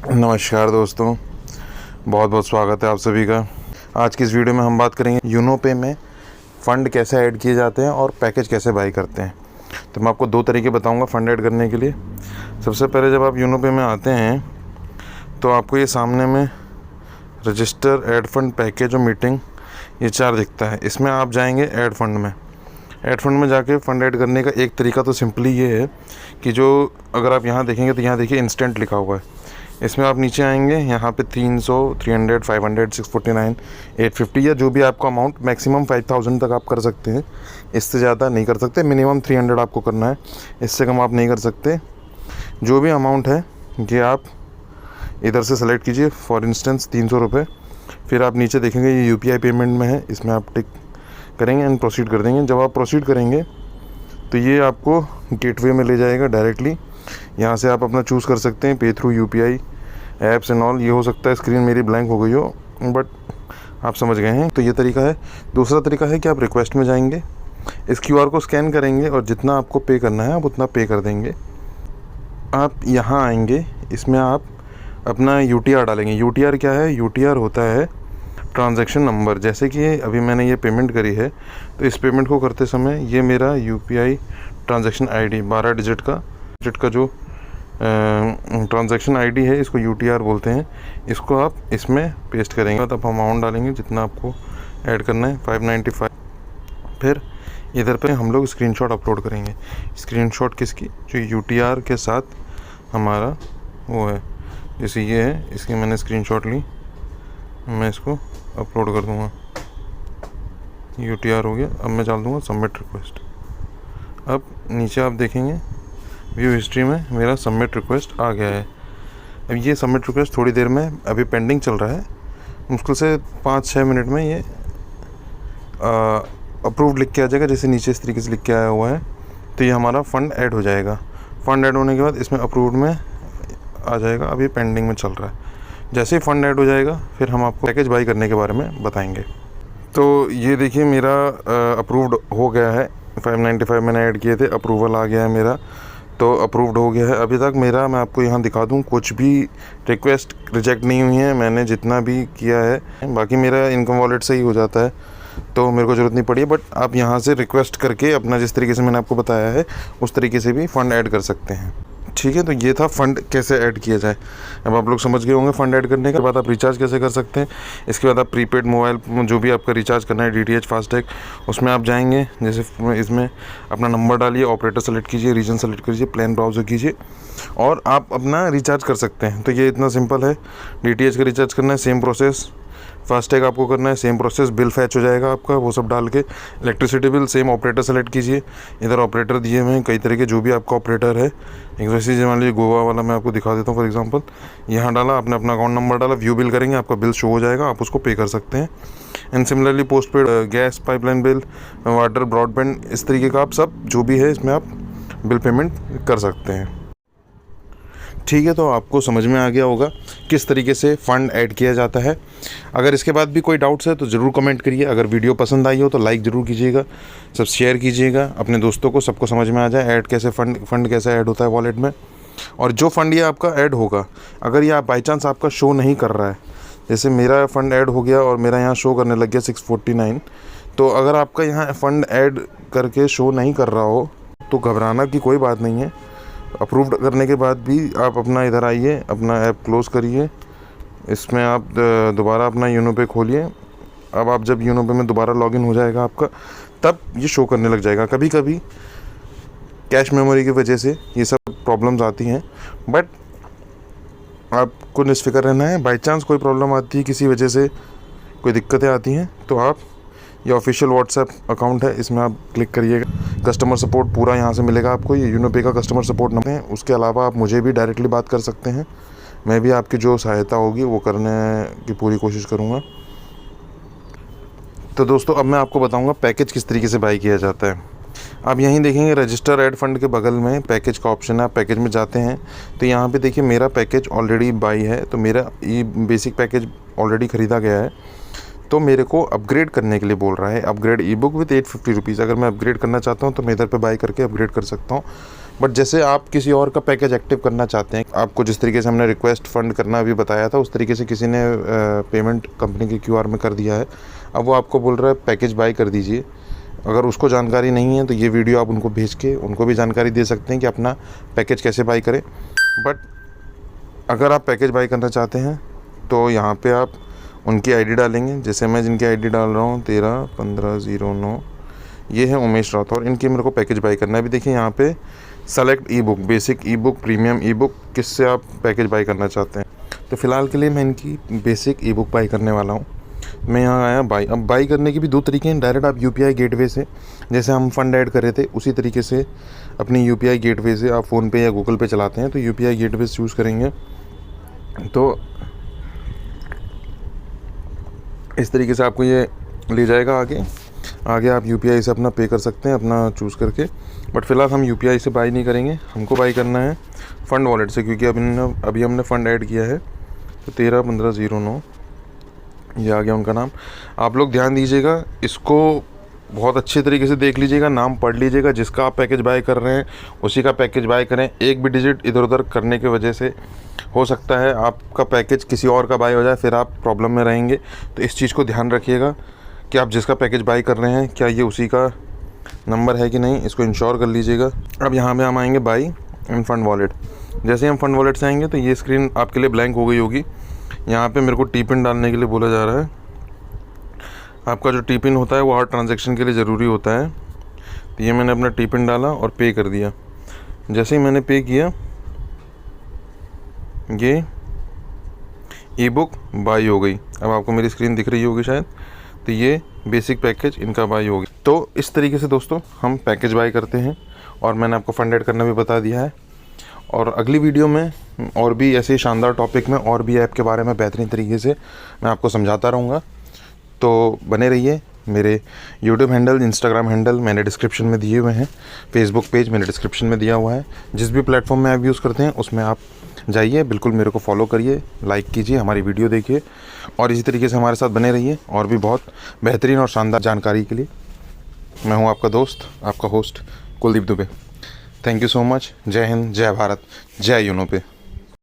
नमस्कार दोस्तों, बहुत बहुत स्वागत है आप सभी का। आज की इस वीडियो में हम बात करेंगे यूनो पे में फ़ंड कैसे ऐड किए जाते हैं और पैकेज कैसे बाई करते हैं। तो मैं आपको दो तरीके बताऊंगा फ़ंड ऐड करने के लिए। सबसे पहले जब आप यूनो पे में आते हैं तो आपको ये सामने में रजिस्टर, ऐड फंड, पैकेज और मीटिंग, ये चार दिखता है। इसमें आप जाएंगे ऐड फंड में। ऐड फंड में जाके फ़ंड ऐड करने का एक तरीका तो सिंपली ये है कि जो अगर आप यहाँ देखेंगे तो यहाँ देखिए इंस्टेंट लिखा हुआ है। इसमें आप नीचे आएंगे, यहाँ पे 300, 300, 500, 649, 850 या जो भी आपका अमाउंट, मैक्सिमम 5000 तक आप कर सकते हैं। इससे ज़्यादा नहीं कर सकते। मिनिमम 300 आपको करना है, इससे कम आप नहीं कर सकते। जो भी अमाउंट है ये आप इधर से सेलेक्ट कीजिए। फॉर इंस्टेंस 300 रुपये। फिर आप नीचे देखेंगे ये UPI पेमेंट में है, इसमें आप टिक करेंगे एंड प्रोसीड कर देंगे। जब आप प्रोसीड करेंगे तो ये आपको गेटवे में ले जाएगा डायरेक्टली। यहाँ से आप अपना चूज़ कर सकते हैं, पे through UPI apps and all. ये हो सकता है स्क्रीन मेरी ब्लैंक हो गई हो, बट आप समझ गए हैं। तो ये तरीका है। दूसरा तरीका है कि आप रिक्वेस्ट में जाएंगे, इस QR को स्कैन करेंगे और जितना आपको पे करना है आप उतना पे कर देंगे। आप यहाँ आएंगे, इसमें आप अपना UTR डालेंगे। UTR क्या है? UTR होता है ट्रांजैक्शन नंबर। जैसे कि अभी मैंने ये पेमेंट करी है, तो इस पेमेंट को करते समय ये मेरा UPI ट्रांजैक्शन ID 12 डिजिट का जो ट्रांजैक्शन ID है, इसको UTR बोलते हैं। इसको आप इसमें पेस्ट करेंगे। तो आप अमाउंट डालेंगे जितना आपको ऐड करना है, 595। फिर इधर पे हम लोग स्क्रीनशॉट अपलोड करेंगे। स्क्रीनशॉट किसकी? जो UTR के साथ हमारा वो है। जैसे ये है, इसकी मैंने स्क्रीनशॉट ली, मैं इसको अपलोड कर दूँगा। UTR हो गया। अब मैं डाल दूँगा सबमिट रिक्वेस्ट। अब नीचे आप देखेंगे व्यू हिस्ट्री में मेरा सबमिट रिक्वेस्ट आ गया है। अब ये सबमिट रिक्वेस्ट थोड़ी देर में अभी पेंडिंग चल रहा है। मुश्किल से 5-6 मिनट में ये अप्रूव्ड लिख के आ जाएगा। जैसे नीचे इस तरीके से लिख के आया हुआ है, तो ये हमारा फ़ंड ऐड हो जाएगा। फ़ंड ऐड होने के बाद इसमें अप्रूव्ड में आ जाएगा। अभी पेंडिंग में चल रहा है। जैसे ही फ़ंड ऐड हो जाएगा फिर हम आपको पैकेज बाई करने के बारे में बताएंगे। तो ये देखिए मेरा अप्रूव्ड हो गया है। 595 मैंने ऐड किए थे, अप्रूवल आ गया है मेरा, तो अप्रूव्ड हो गया है। अभी तक मेरा, मैं आपको यहाँ दिखा दूँ, कुछ भी रिक्वेस्ट रिजेक्ट नहीं हुई है। मैंने जितना भी किया है, बाकी मेरा इनकम वॉलेट से ही हो जाता है, तो मेरे को ज़रूरत नहीं पड़ी है। बट आप यहाँ से रिक्वेस्ट करके अपना, जिस तरीके से मैंने आपको बताया है उस तरीके से भी फ़ंड ऐड कर सकते हैं। ठीक है, तो ये था फ़ंड कैसे ऐड किया जाए। अब आप लोग समझ गए होंगे फ़ंड ऐड करने के बाद आप रिचार्ज कैसे कर सकते हैं। इसके बाद आप प्रीपेड मोबाइल जो भी आपका रिचार्ज करना है, DTH, फास्टैग, उसमें आप जाएंगे। जैसे इसमें अपना नंबर डालिए, ऑपरेटर सेलेक्ट कीजिए, रीजन सेलेक्ट कीजिए, प्लान ब्राउज़र कीजिए और आप अपना रिचार्ज कर सकते हैं। तो ये इतना सिंपल है। DTH का रिचार्ज करना है, सेम प्रोसेस। फास्टैग आपको करना है, सेम प्रोसेस। बिल फैच हो जाएगा आपका, वो सब डाल के। Electricity bill same, operator select कीजिए। इधर ऑपरेटर दिए हुए हैं कई तरह के, जो भी आपका ऑपरेटर है। एक वैसे मान लीजिए गोवा वाला मैं आपको दिखा देता हूँ। फॉर एग्जांपल यहाँ डाला, आपने अपना अकाउंट नंबर डाला, व्यू बिल करेंगे, आपका बिल शो हो जाएगा, आप उसको पे कर सकते हैं। And similarly post paid, gas pipeline bill, water, broadband, इस तरीके का आप सब जो भी है इसमें आप बिल पेमेंट कर सकते हैं। ठीक है, तो आपको समझ में आ गया होगा किस तरीके से फ़ंड ऐड किया जाता है। अगर इसके बाद भी कोई डाउट्स है तो ज़रूर कमेंट करिए। अगर वीडियो पसंद आई हो तो लाइक ज़रूर कीजिएगा, सब शेयर कीजिएगा अपने दोस्तों को, सबको समझ में आ जाए ऐड कैसे फ़ंड कैसे ऐड होता है वॉलेट में। और जो फ़ंड ये आपका ऐड होगा, अगर ये बाई चांस आपका शो नहीं कर रहा है, जैसे मेरा फ़ंड ऐड हो गया और मेरा यहाँ शो करने लग गया 649, तो अगर आपका यहाँ फ़ंड ऐड करके शो नहीं कर रहा हो तो घबराना की कोई बात नहीं है। अप्रूव्ड करने के बाद भी आप अपना इधर आइए, अपना ऐप क्लोज़ करिए, इसमें आप दोबारा अपना यूनो पे खोलिए। अब आप जब यूनो पे में दोबारा लॉगिन हो जाएगा आपका, तब ये शो करने लग जाएगा। कभी कभी कैश मेमोरी की वजह से ये सब प्रॉब्लम्स आती हैं, बट आपको निश्चित रहना है। बाई चांस कोई प्रॉब्लम आती है, किसी वजह से कोई दिक्कतें आती हैं, तो आप, ये ऑफिशियल व्हाट्सएप अकाउंट है, इसमें आप क्लिक करिएगा। कस्टमर सपोर्ट पूरा यहाँ से मिलेगा आपको। ये यूनो पे का कस्टमर सपोर्ट नंबर है। उसके अलावा आप मुझे भी डायरेक्टली बात कर सकते हैं। मैं भी आपकी जो सहायता होगी वो करने की पूरी कोशिश करूँगा। तो दोस्तों, अब मैं आपको बताऊँगा पैकेज किस तरीके से बाई किया जाता है। आप यहीं देखेंगे रजिस्टर ऐड फंड के बगल में पैकेज का ऑप्शन है। आप पैकेज में जाते हैं तो यहाँ पे देखिए मेरा पैकेज ऑलरेडी बाई है, तो मेरा ये बेसिक पैकेज ऑलरेडी ख़रीदा गया है। तो मेरे को अपग्रेड करने के लिए बोल रहा है, upgrade E book with 850 rupees. अगर मैं अपग्रेड करना चाहता हूँ तो मैं इधर पे बाई करके अपग्रेड कर सकता हूँ। बट जैसे आप किसी और का पैकेज एक्टिव करना चाहते हैं, आपको जिस तरीके से हमने रिक्वेस्ट फ़ंड करना अभी बताया था, उस तरीके से किसी ने पेमेंट कंपनी के QR में कर दिया है। अब वो आपको बोल रहा है पैकेज बाय कर दीजिए। अगर उसको जानकारी नहीं है तो ये वीडियो आप उनको भेज के उनको भी जानकारी दे सकते हैं कि अपना पैकेज कैसे बाय करें। बट अगर आप पैकेज बाय करना चाहते हैं तो यहाँ पे आप उनकी आईडी डालेंगे। जैसे मैं जिनकी आईडी डाल रहा हूँ 131509, ये है उमेश राठौर, इनकी मेरे को पैकेज बाय करना है। अभी देखिए यहाँ पे सेलेक्ट ई बुक, बेसिक ई बुक, प्रीमियम ई बुक, किससे आप पैकेज बाय करना चाहते हैं। तो फ़िलहाल के लिए मैं इनकी बेसिक ई बुक बाय करने वाला हूँ। मैं यहाँ आया बाई। अब बाई करने के भी दो तरीके हैं। डायरेक्ट आप UPI गेटवे से, जैसे हम फ़ंड ऐड कर रहे थे उसी तरीके से अपनी UPI गेटवे से आप फ़ोनपे या गूगल पे चलाते हैं तो UPI गेटवे से चूज़ करेंगे तो इस तरीके से आपको ये ले जाएगा आगे आप UPI से अपना पे कर सकते हैं अपना चूज़ करके। बट फ़िलहाल हम UPI से बाई नहीं करेंगे, हमको बाई करना है फ़ंड वॉलेट से, क्योंकि अभी हमने फ़ंड ऐड किया है। तो 131509 ये आ गया उनका नाम। आप लोग ध्यान दीजिएगा, इसको बहुत अच्छे तरीके से देख लीजिएगा, नाम पढ़ लीजिएगा। जिसका आप पैकेज बाय कर रहे हैं उसी का पैकेज बाय करें। एक भी डिजिट इधर उधर करने की वजह से हो सकता है आपका पैकेज किसी और का बाय हो जाए, फिर आप प्रॉब्लम में रहेंगे। तो इस चीज़ को ध्यान रखिएगा कि आप जिसका पैकेज बाय कर रहे हैं क्या ये उसी का नंबर है कि नहीं, इसको इंश्योर कर लीजिएगा। अब यहाँ पे हम आएंगे बाई इन फ़ंड वॉलेट। जैसे हम फ़ंड वॉलेट से आएंगे तो ये स्क्रीन आपके लिए ब्लैंक हो गई होगी। यहाँ पे मेरे को टी पिन डालने के लिए बोला जा रहा है। आपका जो टी पिन होता है वो हर ट्रांजैक्शन के लिए ज़रूरी होता है। तो ये मैंने अपना टी पिन डाला और पे कर दिया। जैसे ही मैंने पे किया ये ई बुक बाई हो गई। अब आपको मेरी स्क्रीन दिख रही होगी शायद। तो ये बेसिक पैकेज इनका बाई हो गया। तो इस तरीके से दोस्तों हम पैकेज बाई करते हैं और मैंने आपको फंड ऐड करना भी बता दिया है। और अगली वीडियो में और भी ऐसे शानदार टॉपिक में और भी ऐप के बारे में बेहतरीन तरीके से मैं आपको समझाता रहूँगा। तो बने रहिए। मेरे YouTube हैंडल, Instagram हैंडल मैंने डिस्क्रिप्शन में दिए हुए हैं। Facebook पेज मैंने डिस्क्रिप्शन में दिया हुआ है। जिस भी प्लेटफॉर्म में आप यूज़ करते हैं उसमें आप जाइए, बिल्कुल मेरे को फॉलो करिए, लाइक कीजिए, हमारी वीडियो देखिए और इसी तरीके से हमारे साथ बने रहिए और भी बहुत बेहतरीन और शानदार जानकारी के लिए। मैं हूँ आपका दोस्त, आपका host Kuldeep Dubey. Thank you so much. जय हिंद, जय भारत, जय यूनो पे।